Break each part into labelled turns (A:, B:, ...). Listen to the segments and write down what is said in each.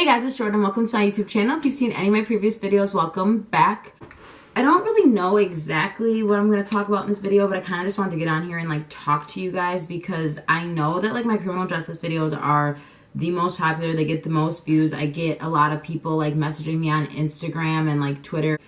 A: Hey guys, it's Jordan. Welcome to my YouTube channel. If you've seen any of my previous videos, welcome back. I don't really know exactly what I'm going to talk about in this video, but I kind of just wanted to get on here and like talk to you guys because I know that like my criminal justice videos are the most popular. They get the most views. I get a lot of people like messaging me on Instagram and like Twitter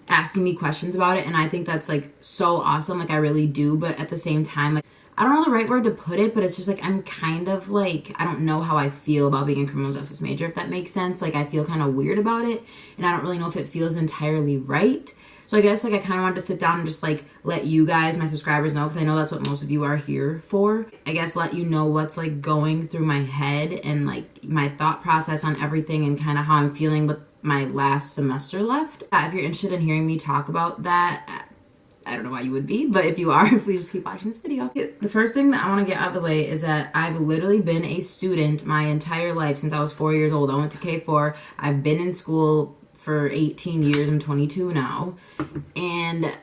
A: asking me questions about it, and I think that's like so awesome. Like I really do, but at the same time, like I don't know the right word to put it, but it's just like I'm kind of like, I don't know how I feel about being a criminal justice major, if that makes sense. Like I feel kind of weird about it, and I don't really know if it feels entirely right. So I guess like I kind of wanted to sit down and just like let you guys, my subscribers, know, because I know that's what most of you are here for. I guess let you know what's like going through my head and like my thought process on everything and kind of how I'm feeling with my last semester left. If you're interested in hearing me talk about that, I don't know why you would be, but if you are, please just keep watching this video. The first thing that I want to get out of the way is that I've literally been a student my entire life since I was 4 years old. I went to K4. I've been in school for 18 years. I'm 22 now. And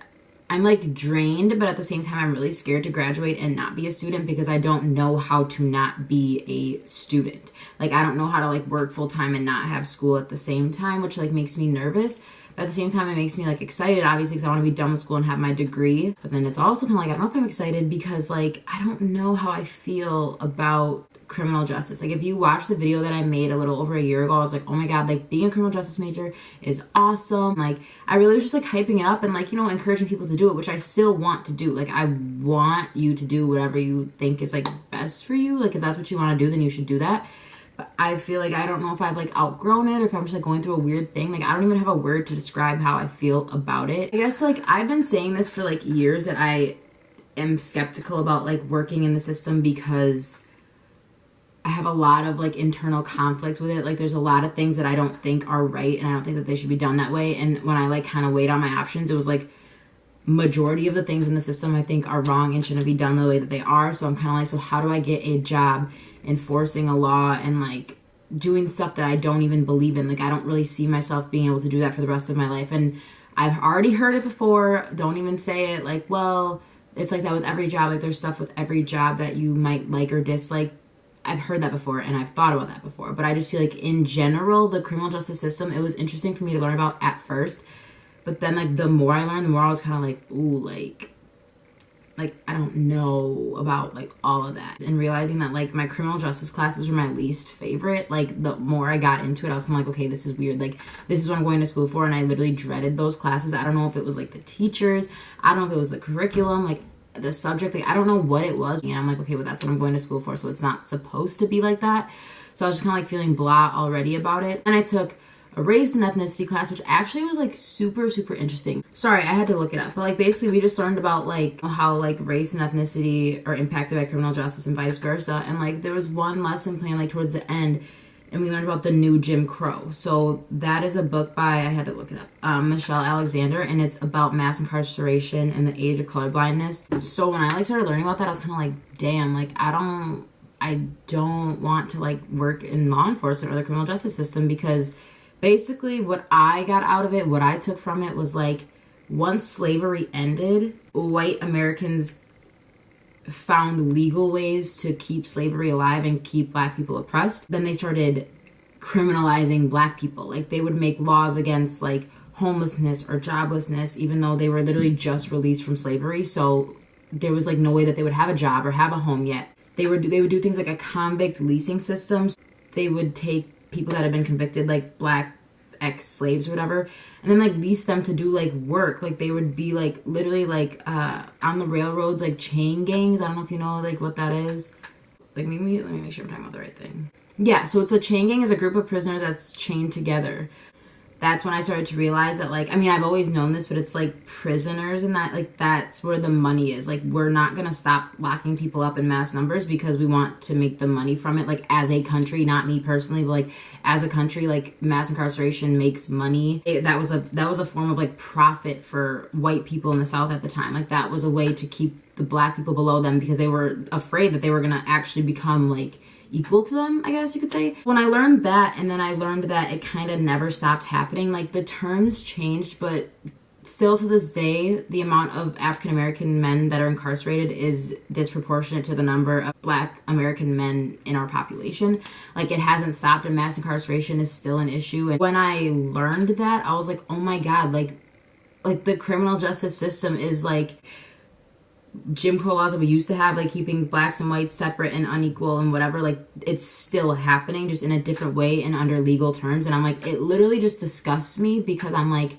A: I'm like drained, but at the same time, I'm really scared to graduate and not be a student because I don't know how to not be a student. Like, I don't know how to like work full time and not have school at the same time, which like makes me nervous. But at the same time, it makes me like excited, obviously, because I want to be done with school and have my degree. But then it's also kind of like, I don't know if I'm excited because like, I don't know how I feel about criminal justice. Like if you watch the video that I made a little over a year ago, I was like, oh my God, like being a criminal justice major is awesome. Like I really was just like hyping it up and like, you know, encouraging people to do it, which I still want to do. Like I want you to do whatever you think is like best for you. Like if that's what you want to do, then you should do that. But I feel like I don't know if I've like outgrown it or if I'm just like going through a weird thing. Like I don't even have a word to describe how I feel about it. I guess like I've been saying this for like years that I am skeptical about like working in the system because I have a lot of like internal conflict with it. Like there's a lot of things that I don't think are right and I don't think that they should be done that way. And when I like kind of weighed on my options, it was like majority of the things in the system I think are wrong and shouldn't be done the way that they are. So I'm kind of like, so how do I get a job enforcing a law and like doing stuff that I don't even believe in? Like I don't really see myself being able to do that for the rest of my life. And I've already heard it before. Don't even say it. Like, well, it's like that with every job. Like there's stuff with every job that you might like or dislike. I've heard that before and I've thought about that before. But I just feel like in general, the criminal justice system, it was interesting for me to learn about at first. But then like the more I learned, the more I was kind of like, ooh, like I don't know about like all of that. And realizing that like my criminal justice classes were my least favorite, like the more I got into it, I was kind of like, okay, this is weird. Like this is what I'm going to school for. And I literally dreaded those classes. I don't know if it was like the teachers. I don't know if it was the curriculum, like the subject. Like I don't know what it was. And I'm like, okay, well that's what I'm going to school for. So it's not supposed to be like that. So I was just kind of like feeling blah already about it. And I took a race and ethnicity class, which actually was like super interesting. Sorry, I had to look it up, but like basically we just learned about like how like race and ethnicity are impacted by criminal justice and vice versa. And like there was one lesson plan like towards the end, and we learned about the new Jim Crow. So that is a book by, I had to look it up, Michelle Alexander, and it's about mass incarceration and the age of colorblindness. So when I like started learning about that, I was kind of like, damn, like I don't want to like work in law enforcement or the criminal justice system, because basically what I got out of it, what I took from it was like, once slavery ended, white Americans found legal ways to keep slavery alive and keep black people oppressed. Then they started criminalizing black people. Like they would make laws against like homelessness or joblessness, even though they were literally just released from slavery. So there was like no way that they would have a job or have a home yet. They would do things like a convict leasing system. They would take people that have been convicted, like black ex-slaves or whatever, and then like lease them to do like work. Like they would be like literally like on the railroads, like chain gangs. I don't know if you know like what that is. Like maybe let me make sure I'm talking about the right thing. Yeah, so it's a chain gang is a group of prisoners that's chained together. That's when I started to realize that like, I mean, I've always known this, but it's like prisoners and that, like that's where the money is. Like we're not gonna stop locking people up in mass numbers because we want to make the money from it. Like as a country, not me personally, but like as a country, like mass incarceration makes money. That was a form of like profit for white people in the South at the time. Like that was a way to keep the black people below them because they were afraid that they were gonna actually become like equal to them, I guess you could say. When I learned that, and then I learned that it kind of never stopped happening, like the terms changed, but still to this day, the amount of African American men that are incarcerated is disproportionate to the number of Black American men in our population. Like, it hasn't stopped, and mass incarceration is still an issue. And when I learned that, I was like, oh my God, like the criminal justice system is like Jim Crow laws that we used to have, like keeping blacks and whites separate and unequal and whatever, like it's still happening, just in a different way and under legal terms. And I'm like, it literally just disgusts me, because I'm like,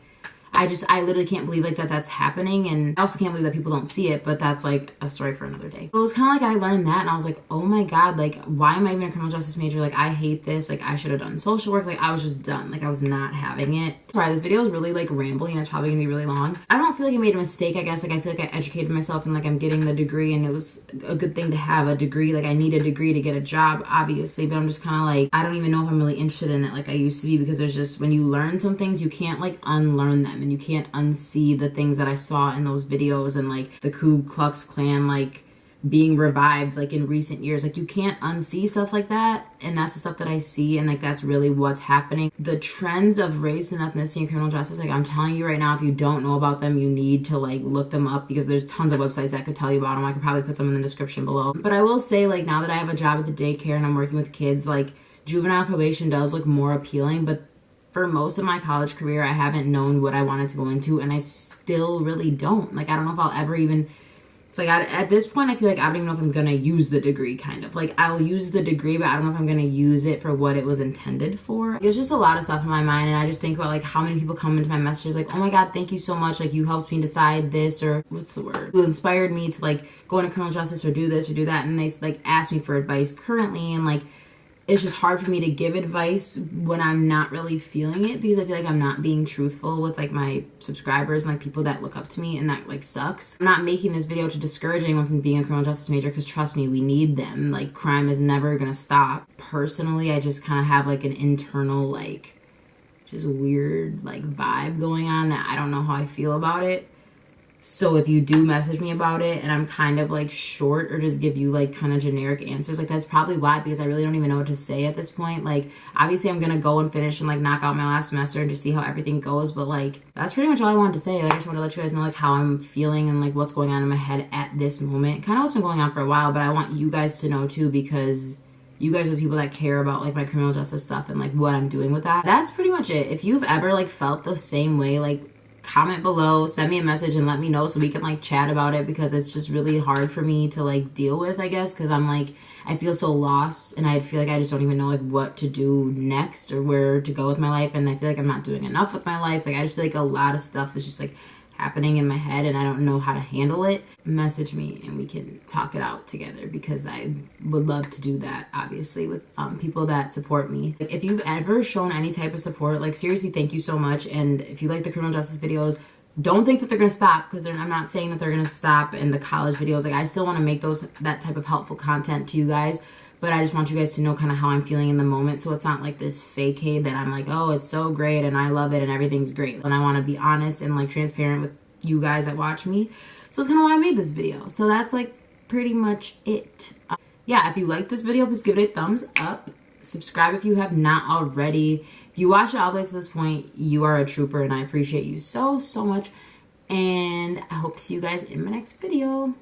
A: I literally can't believe like that's happening. And I also can't believe that people don't see it, but that's like a story for another day. So it was kind of like, I learned that and I was like, oh my God, like why am I even a criminal justice major? Like, I hate this. Like, I should have done social work. Like, I was just done. Like, I was not having it. Sorry, this video is really like rambling and it's probably gonna be really long. I don't feel like I made a mistake, I guess. Like, I feel like I educated myself and like I'm getting the degree, and it was a good thing to have a degree. Like, I need a degree to get a job, obviously, but I'm just kind of like, I don't even know if I'm really interested in it like I used to be, because there's just, when you learn some things, you can't like unlearn them, and you can't unsee the things that I saw in those videos, and like the Ku Klux Klan like being revived like in recent years. Like, you can't unsee stuff like that, and that's the stuff that I see, and like that's really what's happening. The trends of race and ethnicity and criminal justice, like I'm telling you right now, if you don't know about them, you need to like look them up, because there's tons of websites that could tell you about them. I could probably put some in the description below. But I will say, like, now that I have a job at the daycare and I'm working with kids, like juvenile probation does look more appealing, but for most of my college career, I haven't known what I wanted to go into, and I still really don't. Like, I don't know if I'll ever even, it's like, at this point, I feel like I don't even know if I'm gonna use the degree, kind of. Like, I will use the degree, but I don't know if I'm gonna use it for what it was intended for. There's just a lot of stuff in my mind, and I just think about, like, how many people come into my messages, like, oh my God, thank you so much, like, you helped me decide this, or, what's the word? You inspired me to, like, go into criminal justice, or do this, or do that, and they, like, ask me for advice currently, and, like, it's just hard for me to give advice when I'm not really feeling it, because I feel like I'm not being truthful with like my subscribers and like people that look up to me, and that like sucks. I'm not making this video to discourage anyone from being a criminal justice major, because trust me, we need them. Like, crime is never gonna stop. Personally, I just kind of have like an internal like just weird like vibe going on that I don't know how I feel about it. So if you do message me about it and I'm kind of like short, or just give you like kind of generic answers, like that's probably why, because I really don't even know what to say at this point. Like, obviously I'm gonna go and finish and like knock out my last semester and just see how everything goes, but like that's pretty much all I wanted to say. Like, I just want to let you guys know like how I'm feeling and like what's going on in my head at this moment. Kind of what's been going on for a while, but I want you guys to know too, because you guys are the people that care about like my criminal justice stuff and like what I'm doing with that. That's pretty much it. If you've ever like felt the same way, like comment below, send me a message and let me know so we can like chat about it, because it's just really hard for me to like deal with, I guess, because I'm like, I feel so lost, and I feel like I just don't even know like what to do next or where to go with my life, and I feel like I'm not doing enough with my life. Like, I just feel like a lot of stuff is just like happening in my head and I don't know how to handle it. Message me and we can talk it out together, because I would love to do that, obviously, with people that support me. Like, if you've ever shown any type of support, like seriously, thank you so much. And if you like the criminal justice videos, don't think that they're gonna stop, because I'm not saying that they're gonna stop in the college videos. Like, I still want to make that type of helpful content to you guys, but I just want you guys to know kind of how I'm feeling in the moment, so it's not like this facade that I'm like, oh, it's so great and I love it and everything's great. And I want to be honest and like transparent with you guys that watch me. So it's kind of why I made this video. So that's like pretty much it. Yeah, if you like this video, please give it a thumbs up. Subscribe if you have not already. If you watched it all the way to this point, you are a trooper, and I appreciate you so, so much. And I hope to see you guys in my next video.